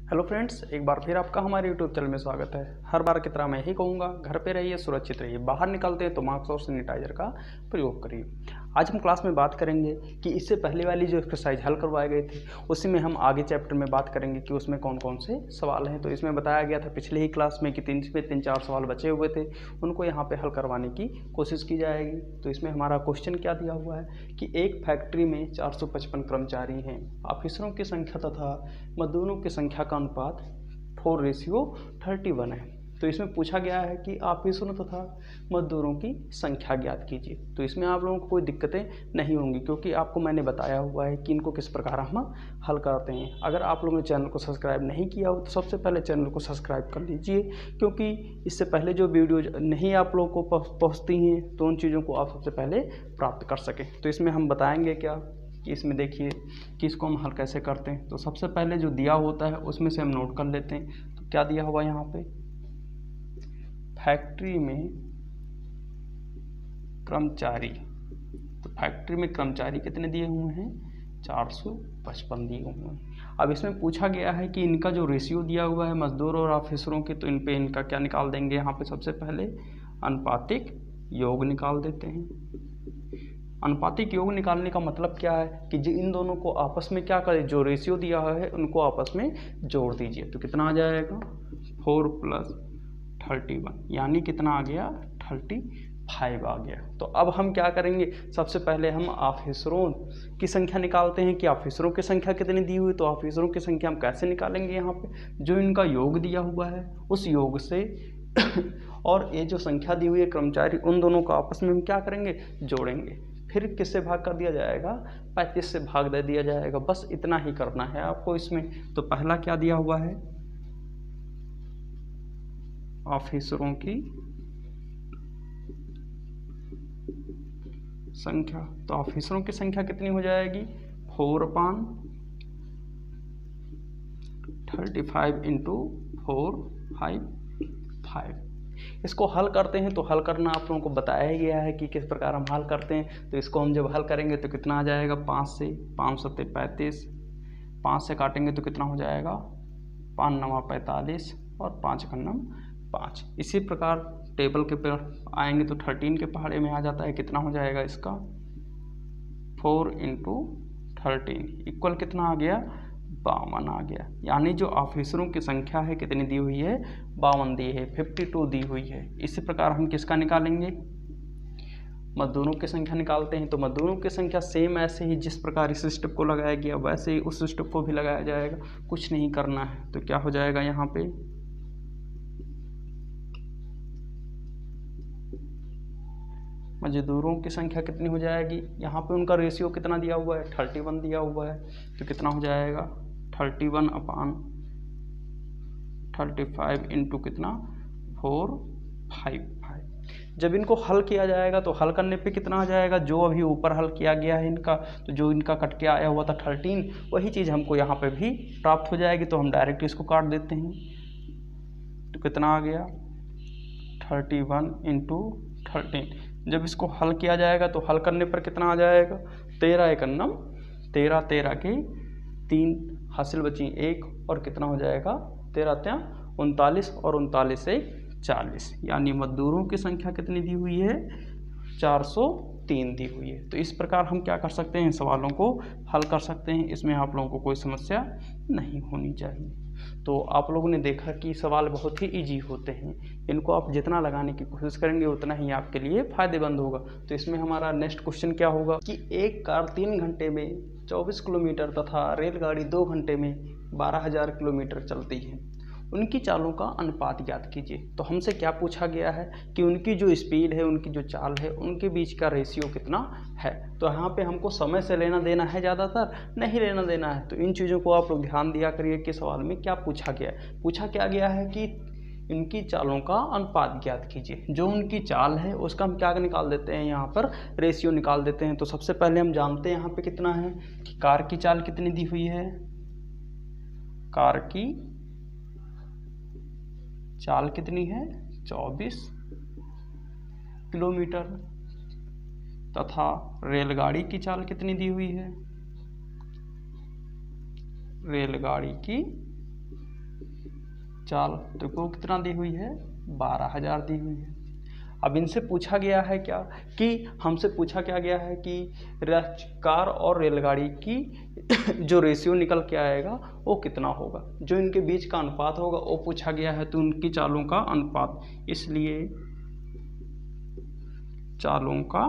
Hello friends, एक बार फिर आपका हमारे यूट्यूब चैनल में स्वागत है। हर बार की तरह मैं यही कहूँगा, घर पे रहिए, सुरक्षित रहिए। बाहर निकलते हैं तो मास्क और सैनिटाइजर का प्रयोग करिए। आज हम क्लास में बात करेंगे कि इससे पहले वाली जो एक्सरसाइज हल करवाए गए थे उसी में हम आगे चैप्टर में बात करेंगे कि उसमें कौन कौन से सवाल हैं। तो इसमें बताया गया था पिछले ही क्लास में कि तीन चार सवाल बचे हुए थे, उनको यहाँ पर हल करवाने की कोशिश की जाएगी। तो इसमें हमारा क्वेश्चन क्या दिया हुआ है कि एक फैक्ट्री में 455 कर्मचारी हैं। ऑफिसरों की संख्या तथा मजदूरों की संख्या का अनुपात 4:31 है। तो इसमें पूछा गया है कि ऑफिसरों तथा मजदूरों की संख्या ज्ञात कीजिए। तो इसमें आप लोगों को कोई दिक्कतें नहीं होंगी, क्योंकि आपको मैंने बताया हुआ है कि इनको किस प्रकार हम हल करते हैं। अगर आप लोगों ने चैनल को सब्सक्राइब नहीं किया हो तो सबसे पहले चैनल को सब्सक्राइब कर लीजिए, क्योंकि इससे पहले जो वीडियो नहीं आप लोगों को पहुँचती हैं तो उन चीज़ों को आप सबसे पहले प्राप्त कर सकें। तो इसमें हम बताएंगे क्या कि इसमें देखिए कि इसको हम हल कैसे करते हैं। तो सबसे पहले जो दिया होता है उसमें से हम नोट कर लेते हैं। तो क्या दिया हुआ यहाँ पे, फैक्ट्री में कर्मचारी। तो फैक्ट्री में कर्मचारी कितने दिए हुए हैं, 455 दिए हुए हैं। अब इसमें पूछा गया है कि इनका जो रेशियो दिया हुआ है मजदूर और ऑफिसरों के, तो इन पे इनका क्या निकाल देंगे। यहाँ पे सबसे पहले अनुपातिक योग निकाल देते हैं। अनुपातिक योग निकालने का मतलब क्या है कि इन दोनों को आपस में क्या करें, जो रेशियो दिया है उनको आपस में जोड़ दीजिए। तो कितना आ जाएगा, 4 + 31, यानी कितना आ गया, 35 आ गया। तो अब हम क्या करेंगे, सबसे पहले हम ऑफिसरों की संख्या निकालते हैं कि ऑफिसरों की संख्या कितनी दी हुई। तो ऑफिसरों की संख्या हम कैसे निकालेंगे, यहाँ पे जो इनका योग दिया हुआ है उस योग से और ये जो संख्या दी हुई है कर्मचारी, उन दोनों को आपस में हम क्या करेंगे, जोड़ेंगे। फिर किससे भाग कर दिया जाएगा, 35 से भाग दे दिया जाएगा। बस इतना ही करना है आपको इसमें। तो पहला क्या दिया हुआ है, ऑफिसरों की संख्या। तो ऑफिसरों की संख्या कितनी हो जाएगी, 4/35 × 4 5। इसको हल करते हैं तो हल करना आप लोगों को बताया ही गया है कि किस प्रकार हम हल करते हैं। तो इसको हम जब हल करेंगे तो कितना आ जाएगा, 5 से 5 × 35, 5 से काटेंगे तो कितना हो जाएगा, 5 × 9 = 45 और 5 × 9 = 5। इसी प्रकार टेबल के पर आएंगे तो 13 के पहाड़े में आ जाता है, कितना हो जाएगा इसका, 4 × 13 इक्वल कितना आ गया, 52 आ गया। यानी जो ऑफिसरों की संख्या है कितनी दी हुई है, 52 दी है, 52 दी हुई है। इसी प्रकार हम किसका निकालेंगे, मजदूरों की संख्या निकालते हैं। तो मजदूरों की संख्या सेम ऐसे ही जिस प्रकार इस स्टेप को लगाया गया वैसे ही उस स्टेप को भी लगाया जाएगा, कुछ नहीं करना है। तो क्या हो जाएगा, यहाँ पे मजदूरों की संख्या कितनी हो जाएगी, यहाँ पे उनका रेशियो कितना दिया हुआ है, 31 दिया हुआ है। तो कितना हो जाएगा, 31/35 × कितना, 455। जब इनको हल किया जाएगा तो हल करने पे कितना आ जाएगा, जो अभी ऊपर हल किया गया है इनका, तो जो इनका कट के आया हुआ था 13, वही चीज़ हमको यहाँ पे भी प्राप्त हो जाएगी। तो हम डायरेक्ट इसको काट देते हैं। तो कितना आ गया, 31 × 13। जब इसको हल किया जाएगा तो हल करने पर कितना आ जाएगा, 13 × 1 = 13, 13 के 3 हासिल बची 1 और कितना हो जाएगा, 13 × 3 = 39 और 39 से 40। यानी मजदूरों की संख्या कितनी दी हुई है, 403 दी हुई है। तो इस प्रकार हम क्या कर सकते हैं, सवालों को हल कर सकते हैं। इसमें आप लोगों को कोई समस्या नहीं होनी चाहिए। तो आप लोगों ने देखा कि सवाल बहुत ही इजी होते हैं, इनको आप जितना लगाने की कोशिश करेंगे उतना ही आपके लिए फ़ायदेमंद होगा। तो इसमें हमारा नेक्स्ट क्वेश्चन क्या होगा कि एक कार 3 घंटे में 24 किलोमीटर तथा रेलगाड़ी 2 घंटे में 12,000 किलोमीटर चलती है, उनकी चालों का अनुपात ज्ञात कीजिए। तो हमसे क्या पूछा गया है कि उनकी जो स्पीड है, उनकी जो चाल है, उनके बीच का रेशियो कितना है। तो यहाँ पे हमको समय से लेना देना है, ज़्यादातर नहीं लेना देना है। तो इन चीज़ों को आप लोग ध्यान दिया करिए कि सवाल में क्या पूछा गया है। पूछा क्या गया है कि इनकी चालों का अनुपात ज्ञात कीजिए। जो उनकी चाल है उसका हम क्या निकाल देते हैं, यहाँ पर रेशियो निकाल देते हैं। तो सबसे पहले हम जानते हैं यहाँ पे कितना है कि कार की चाल कितनी दी हुई है, कार की चाल कितनी है, 24 किलोमीटर, तथा रेलगाड़ी की चाल कितनी दी हुई है, रेलगाड़ी की चाल, तो वो कितना दी हुई है, 12,000 दी हुई है। अब इनसे पूछा गया है क्या कि हमसे पूछा क्या गया है कि कार और रेलगाड़ी की जो रेशियो निकल के आएगा वो कितना होगा, जो इनके बीच का अनुपात होगा वो पूछा गया है। तो उनकी चालों का अनुपात, इसलिए चालों का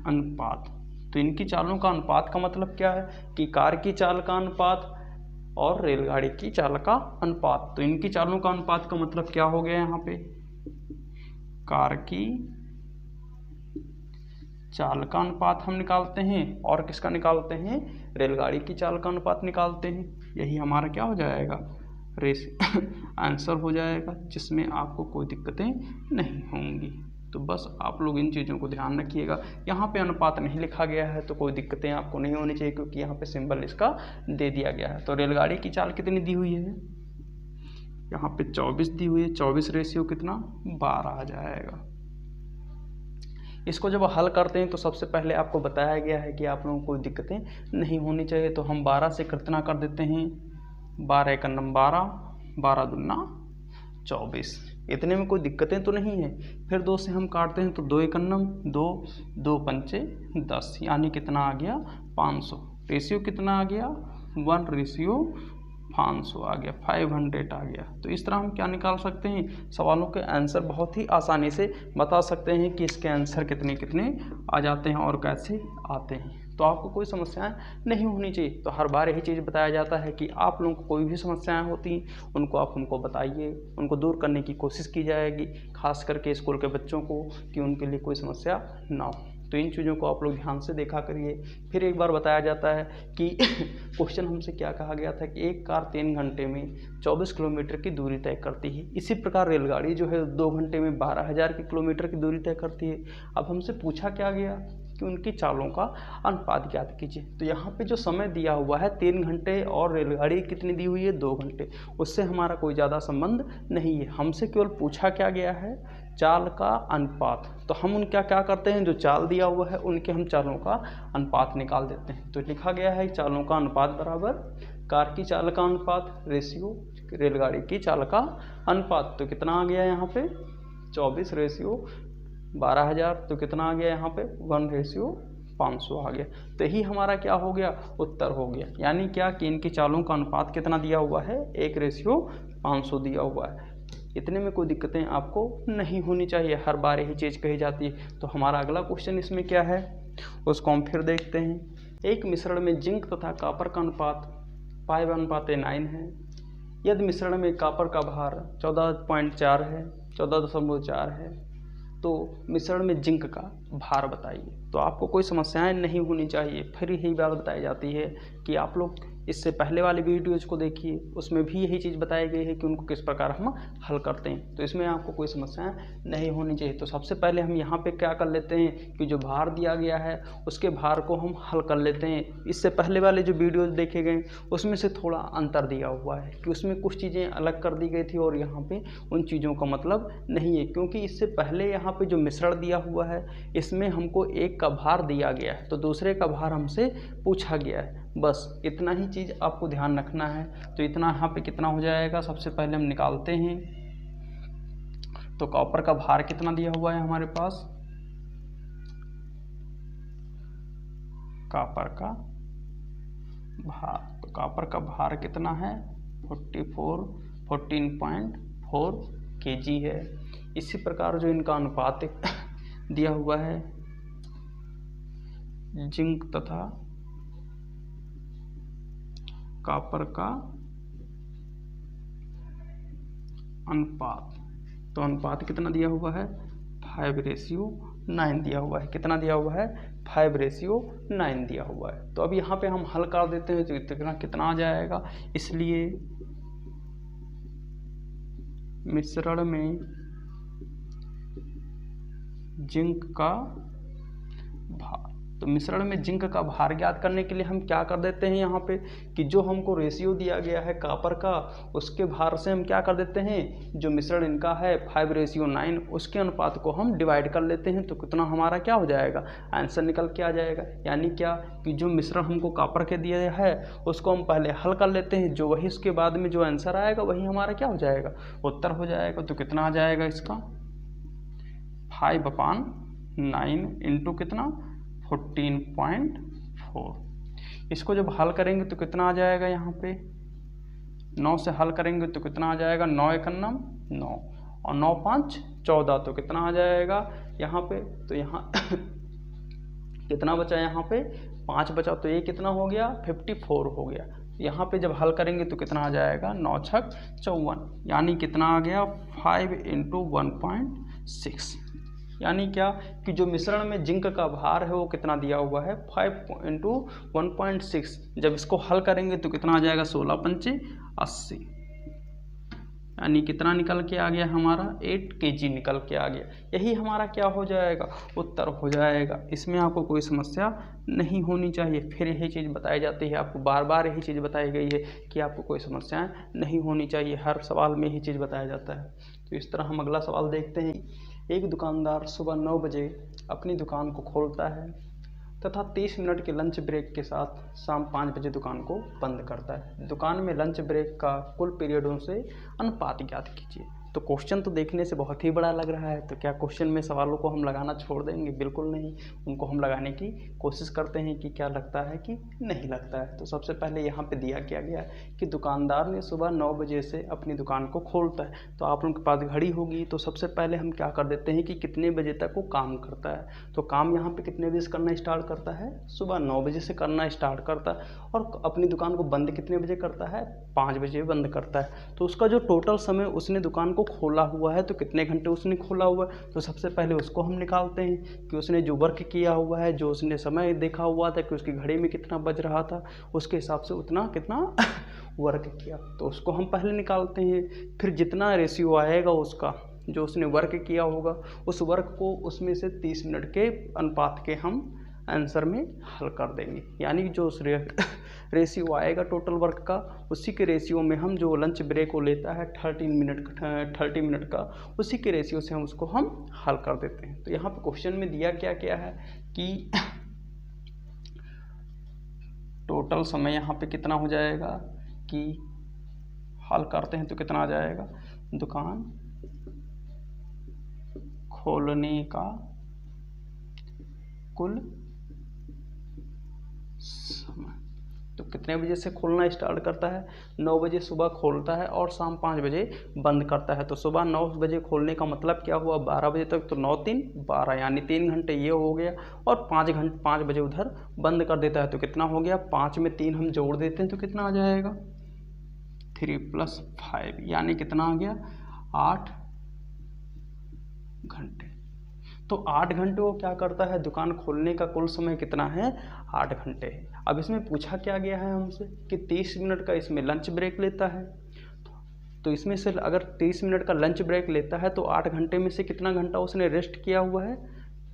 अनुपात। तो इनकी चालों का अनुपात का मतलब क्या है कि कार की चाल का अनुपात और रेलगाड़ी की चाल का अनुपात। तो इनकी चालों का अनुपात का मतलब क्या हो गया यहाँ पे, कार की चाल का अनुपात हम निकालते हैं और किसका निकालते हैं, रेलगाड़ी की चाल का अनुपात निकालते हैं। यही हमारा क्या हो जाएगा, आंसर हो जाएगा, जिसमें आपको कोई दिक्कतें नहीं होंगी। तो बस आप लोग इन चीज़ों को ध्यान रखिएगा। यहाँ पे अनुपात नहीं लिखा गया है तो कोई दिक्कतें आपको नहीं होनी चाहिए, क्योंकि यहाँ पे सिंबल इसका दे दिया गया है। तो रेलगाड़ी की चाल कितनी दी हुई है, यहाँ पे 24 दी हुई है। 24 रेशियो कितना, 12 आ जाएगा। इसको जब हल करते हैं तो सबसे पहले आपको बताया गया है कि आप लोगों को कोई दिक्कतें नहीं होनी चाहिए। तो हम 12 से कितना कर देते हैं, 12 एक अन्नम 12, 12 दूना 24, इतने में कोई दिक्कतें तो नहीं है। फिर 2 से हम काटते हैं तो 2 एक अन्नम 2, 2 पंचे 10, यानी कितना आ गया, 500। रेशियो कितना आ गया, 1:500 आ गया, 500 आ गया। तो इस तरह हम क्या निकाल सकते हैं, सवालों के आंसर बहुत ही आसानी से बता सकते हैं कि इसके आंसर कितने कितने आ जाते हैं और कैसे आते हैं। तो आपको कोई समस्याएं नहीं होनी चाहिए। तो हर बार यही चीज़ बताया जाता है कि आप लोगों को कोई भी समस्याएं होती उनको आप हमको बताइए, उनको दूर करने की कोशिश की जाएगी, खास करके स्कूल के बच्चों को, कि उनके लिए कोई समस्या ना हो। तो इन चीज़ों को आप लोग ध्यान से देखा करिए। फिर एक बार बताया जाता है कि क्वेश्चन हमसे क्या कहा गया था कि एक कार 3 घंटे में 24 किलोमीटर की दूरी तय करती है। इसी प्रकार रेलगाड़ी जो है 2 घंटे में 12,000 किलोमीटर की दूरी तय करती है। अब हमसे पूछा क्या गया कि उनकी चालों का अनुपात ज्ञात कीजिए। तो यहाँ पे जो समय दिया हुआ है 3 घंटे और रेलगाड़ी कितनी दी हुई है, 2 घंटे, उससे हमारा कोई ज़्यादा संबंध नहीं है। हमसे केवल पूछा क्या गया है, चाल का अनुपात। तो हम उनका क्या करते हैं, जो चाल दिया हुआ है उनके हम चालों का अनुपात निकाल देते हैं। तो लिखा गया है चालों का अनुपात बराबर कार की चाल का अनुपात रेशियो रेलगाड़ी की चाल का अनुपात। तो कितना आ गया यहाँ पे, 24 रेशियो 12,000। तो कितना आ गया यहाँ पे, 1:500 आ गया। तो यही हमारा क्या हो गया, उत्तर हो गया। यानी क्या कि इनकी चालों का अनुपात कितना दिया हुआ है, 1:500 दिया हुआ है। इतने में कोई दिक्कतें आपको नहीं होनी चाहिए, हर बार यही चीज़ कही जाती है। तो हमारा अगला क्वेश्चन इसमें क्या है, उसको हम फिर देखते हैं। एक मिश्रण में जिंक तथा कॉपर का अनुपात 5:9 है। यदि मिश्रण में कॉपर का भार 14.4 है, 14.4 है, तो मिश्रण में जिंक का भार बताइए। तो आपको कोई समस्याएं नहीं होनी चाहिए। फिर यही बात बताई जाती है कि आप लोग इससे पहले वाले वीडियोज़ को देखिए, उसमें भी यही चीज़ बताई गई है कि उनको किस प्रकार हम हल करते हैं। तो इसमें आपको कोई समस्याएं नहीं होनी चाहिए। तो सबसे पहले हम यहाँ पे क्या कर लेते हैं कि जो भार दिया गया है उसके भार को हम हल कर लेते हैं। इससे पहले वाले जो वीडियोज़ देखे गए उसमें से थोड़ा अंतर दिया हुआ है कि उसमें कुछ चीज़ें अलग कर दी गई थी और यहाँ पर उन चीज़ों का मतलब नहीं है, क्योंकि इससे पहले यहाँ पर जो मिश्रण दिया हुआ है इसमें हमको एक का भार दिया गया है तो दूसरे का भार हमसे पूछा गया है। बस इतना ही चीज़ आपको ध्यान रखना है। तो इतना यहाँ पे कितना हो जाएगा, सबसे पहले हम निकालते हैं। तो कॉपर का भार कितना दिया हुआ है हमारे पास, कॉपर का भार, तो कॉपर का भार कितना है, 14.4 kg है। इसी प्रकार जो इनका अनुपात दिया हुआ है जिंक तथा कॉपर का अनुपात, तो अनुपात कितना दिया हुआ है, 5:9 दिया हुआ है। कितना दिया हुआ है, 5:9 दिया हुआ है। तो अब यहाँ पे हम हल कर देते हैं तो कितना आ जाएगा। इसलिए मिश्रण में जिंक का भार, तो तो मिश्रण में जिंक का भार ज्ञात करने के लिए हम क्या कर देते हैं यहाँ पे कि जो हमको रेशियो दिया गया है कॉपर का, उसके भार से हम क्या कर देते हैं, जो मिश्रण इनका है 5:9 उसके अनुपात को हम डिवाइड कर लेते हैं। तो कितना हमारा क्या हो जाएगा, आंसर निकल के आ जाएगा। यानी क्या कि जो मिश्रण हमको कॉपर के दिया है उसको हम पहले हल कर लेते हैं, जो वही उसके बाद में जो आंसर आएगा वही हमारा क्या हो जाएगा, उत्तर हो जाएगा। तो कितना आ जाएगा इसका 5/9 इंटू कितना 14.4। इसको जब हल करेंगे तो कितना आ जाएगा, यहाँ पे 9 से हल करेंगे तो कितना आ जाएगा, 9 × 9 और 9 × 5 14। तो कितना आ जाएगा यहाँ पे, तो यहाँ कितना बचा, यहाँ पे 5 बचा, तो ये कितना हो गया 54 हो गया। यहाँ पे जब हल करेंगे तो कितना आ जाएगा, 9 × 6 = 54, यानी कितना आ गया 5 × 1.6। यानी क्या कि जो मिश्रण में जिंक का भार है वो कितना दिया हुआ है 5 × 1.6। जब इसको हल करेंगे तो कितना आ जाएगा 16 × 5 = 80, यानी कितना निकल के आ गया हमारा 8 kg निकल के आ गया। यही हमारा क्या हो जाएगा, उत्तर हो जाएगा। इसमें आपको कोई समस्या नहीं होनी चाहिए। फिर यही चीज़ बताई जाती है, आपको बार बार यही चीज़ बताई गई है कि आपको कोई समस्याएं नहीं होनी चाहिए, हर सवाल में यही चीज़ बताया जाता है। तो इस तरह हम अगला सवाल देखते हैं। एक दुकानदार सुबह 9 बजे अपनी दुकान को खोलता है तथा 30 मिनट के लंच ब्रेक के साथ शाम 5 बजे दुकान को बंद करता है। दुकान में लंच ब्रेक का कुल पीरियडों से अनुपात ज्ञात कीजिए। तो क्वेश्चन तो देखने से बहुत ही बड़ा लग रहा है, तो क्या क्वेश्चन में सवालों को हम लगाना छोड़ देंगे? बिल्कुल नहीं, उनको हम लगाने की कोशिश करते हैं कि क्या लगता है कि नहीं लगता है। तो सबसे पहले यहाँ पे दिया क्या गया कि दुकानदार ने सुबह 9 बजे से अपनी दुकान को खोलता है। तो आप लोगों के पास घड़ी होगी, तो सबसे पहले हम क्या कर देते हैं कि कितने बजे तक वो काम करता है। तो काम यहाँ पे कितने बजे से करना स्टार्ट करता है, सुबह 9 बजे से करना स्टार्ट करता है, और अपनी दुकान को बंद कितने बजे करता है, 5 बजे बंद करता है। तो उसका जो टोटल समय उसने दुकान को खोला हुआ है, तो कितने घंटे उसने खोला हुआ है, तो सबसे पहले उसको हम निकालते हैं कि उसने जो वर्क किया हुआ है, जो उसने समय देखा हुआ था कि उसकी घड़ी में कितना बज रहा था, उसके हिसाब से उतना कितना वर्क किया, तो उसको हम पहले निकालते हैं। फिर जितना रेशियो आएगा उसका, जो उसने वर्क किया होगा, उस वर्क को उसमें से 30 मिनट के अनुपात के हम आंसर में हल कर देंगे। यानी जो उस रेशियो आएगा टोटल वर्क का, उसी के रेशियो में हम जो लंच ब्रेक को लेता है 30 मिनट का, उसी के रेशियो से हम उसको हम हल कर देते हैं। तो यहाँ पे क्वेश्चन में दिया क्या है कि टोटल समय यहाँ पे कितना हो जाएगा कि हल करते हैं तो कितना आ जाएगा, दुकान खोलने का कुल समय। तो कितने बजे से खोलना स्टार्ट करता है, 9 बजे सुबह खोलता है और शाम 5 बजे बंद करता है। तो सुबह 9 बजे खोलने का मतलब क्या हुआ, 12 बजे तक, तो 9 × 3 = 12, यानी 3 घंटे ये हो गया, और 5 बजे उधर बंद कर देता है। तो कितना हो गया, 5 में 3 हम जोड़ देते हैं तो कितना आ जाएगा 3 + 5, यानी कितना आ गया 8 घंटे। तो 8 घंटे वो क्या करता है, दुकान खोलने का कुल समय कितना है, 8 घंटे है। अब इसमें पूछा क्या गया है हमसे कि 30 मिनट का इसमें लंच ब्रेक लेता है। तो इसमें से अगर 30 मिनट का लंच ब्रेक लेता है तो 8 घंटे में से कितना घंटा उसने रेस्ट किया हुआ है,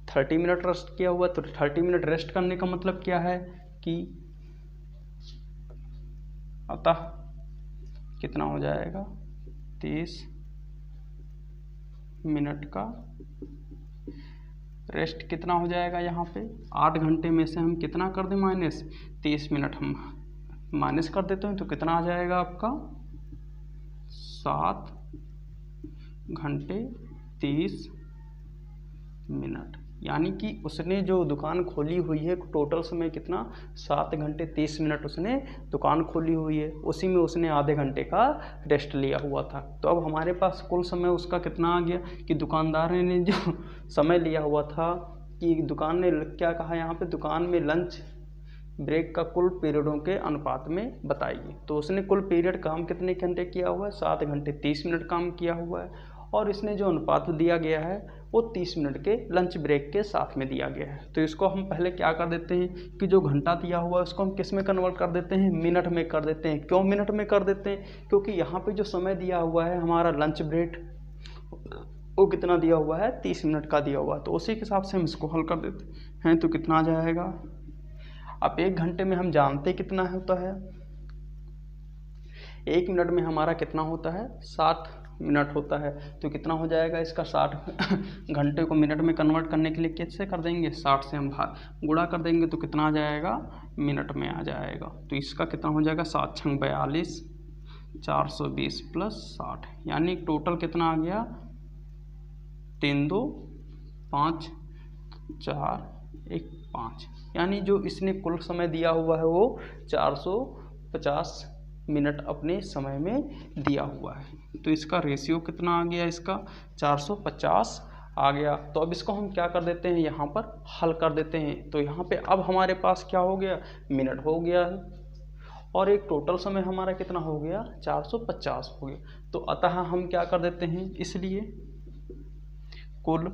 30 मिनट रेस्ट किया हुआ है। तो 30 मिनट रेस्ट करने का मतलब क्या है कि अतः कितना हो जाएगा 30 मिनट का रेस्ट कितना हो जाएगा, यहाँ पे 8 घंटे में से हम कितना कर दें माइनस, 30 मिनट हम माइनस कर देते हैं, तो कितना आ जाएगा आपका 7 घंटे 30 मिनट। यानी कि उसने जो दुकान खोली हुई है टोटल समय कितना, 7 घंटे 30 मिनट उसने दुकान खोली हुई है, उसी में उसने आधे घंटे का रेस्ट लिया हुआ था। तो अब हमारे पास कुल समय उसका कितना आ गया कि दुकानदार ने जो समय लिया हुआ था, कि दुकान ने क्या कहा यहाँ पे, दुकान में लंच ब्रेक का कुल पीरियडों के अनुपात में बताइए। तो उसने कुल पीरियड काम कितने घंटे किया हुआ है, 7 घंटे 30 मिनट काम किया हुआ है, और इसने जो अनुपात दिया गया है वो 30 मिनट के लंच ब्रेक के साथ में दिया गया है। तो इसको हम पहले क्या कर देते हैं कि जो घंटा दिया हुआ है उसको हम किस में कन्वर्ट कर देते हैं, मिनट में कर देते हैं। क्यों मिनट में कर देते हैं, क्योंकि यहाँ पे जो समय दिया हुआ है हमारा लंच ब्रेक, वो कितना दिया हुआ है, 30 मिनट का दिया हुआ है। तो उसी के हिसाब से हम इसको हल कर देते हैं। हैं तो कितना आ जाएगा। अब 1 घंटे में हम जानते कितना होता है, 1 मिनट में हमारा कितना होता है 60 मिनट होता है। तो कितना हो जाएगा इसका 60 घंटे को मिनट में कन्वर्ट करने के लिए कैसे कर देंगे, 60 से हम गुणा कर देंगे तो कितना आ जाएगा मिनट में आ जाएगा। तो इसका कितना हो जाएगा 7 छंग 42, 420 प्लस 60, यानी टोटल कितना आ गया 3 2 5 4 1 5, यानी जो इसने कुल समय दिया हुआ है वो 450 मिनट अपने समय में दिया हुआ है। तो इसका रेशियो कितना आ गया, इसका 450 आ गया। तो अब इसको हम क्या कर देते हैं, यहाँ पर हल कर देते हैं। तो यहाँ पे अब हमारे पास क्या हो गया, मिनट हो गया है और एक टोटल समय हमारा कितना हो गया 450 हो गया। तो अतः हम क्या कर देते हैं, इसलिए कुल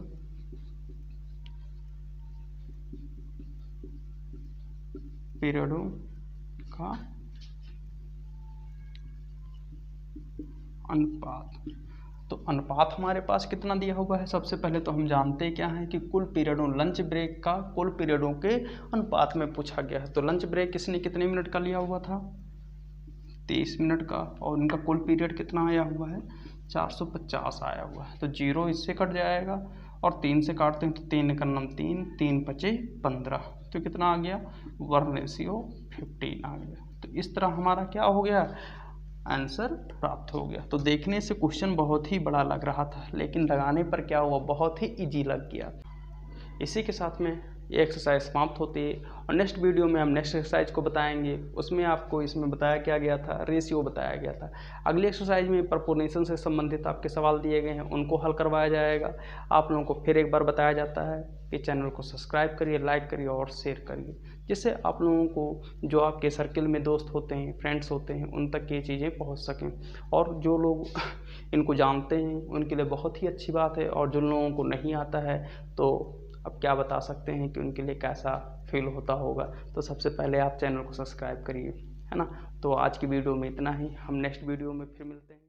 पीरियडों का अनुपात। तो अनुपात हमारे पास कितना दिया हुआ है, सबसे पहले तो हम जानते क्या है कि कुल पीरियडों, लंच ब्रेक का कुल पीरियडों के अनुपात में पूछा गया है। तो लंच ब्रेक किसने कितने मिनट का लिया हुआ था 30 मिनट का, और उनका कुल पीरियड कितना आया हुआ है 450 आया हुआ है। तो 0 इससे कट जाएगा और 3 से काटते हैं तो 3 का नाम 3, 3 पचे 15, तो कितना आ गया 1:15 आ गया। तो इस तरह हमारा क्या हो गया, आंसर प्राप्त हो गया। तो देखने से क्वेश्चन बहुत ही बड़ा लग रहा था, लेकिन लगाने पर क्या हुआ, बहुत ही इजी लग गया। इसी के साथ में ये एक्सरसाइज समाप्त होती है और नेक्स्ट वीडियो में हम नेक्स्ट एक्सरसाइज को बताएंगे। उसमें आपको इसमें बताया क्या गया था, रेशियो बताया गया था। अगली एक्सरसाइज में प्रपोर्शन से संबंधित आपके सवाल दिए गए हैं, उनको हल करवाया जाएगा। आप लोगों को फिर एक बार बताया जाता है कि चैनल को सब्सक्राइब करिए, लाइक करिए और शेयर करिए, जिससे आप लोगों को जो आपके सर्किल में दोस्त होते हैं, फ्रेंड्स होते हैं, उन तक ये चीज़ें पहुँच सकें। और जो लोग इनको जानते हैं उनके लिए बहुत ही अच्छी बात है, और जिन लोगों को नहीं आता है तो अब क्या बता सकते हैं कि उनके लिए कैसा फील होता होगा। तो सबसे पहले आप चैनल को सब्सक्राइब करिए, है ना। तो आज की वीडियो में इतना ही, हम नेक्स्ट वीडियो में फिर मिलते हैं।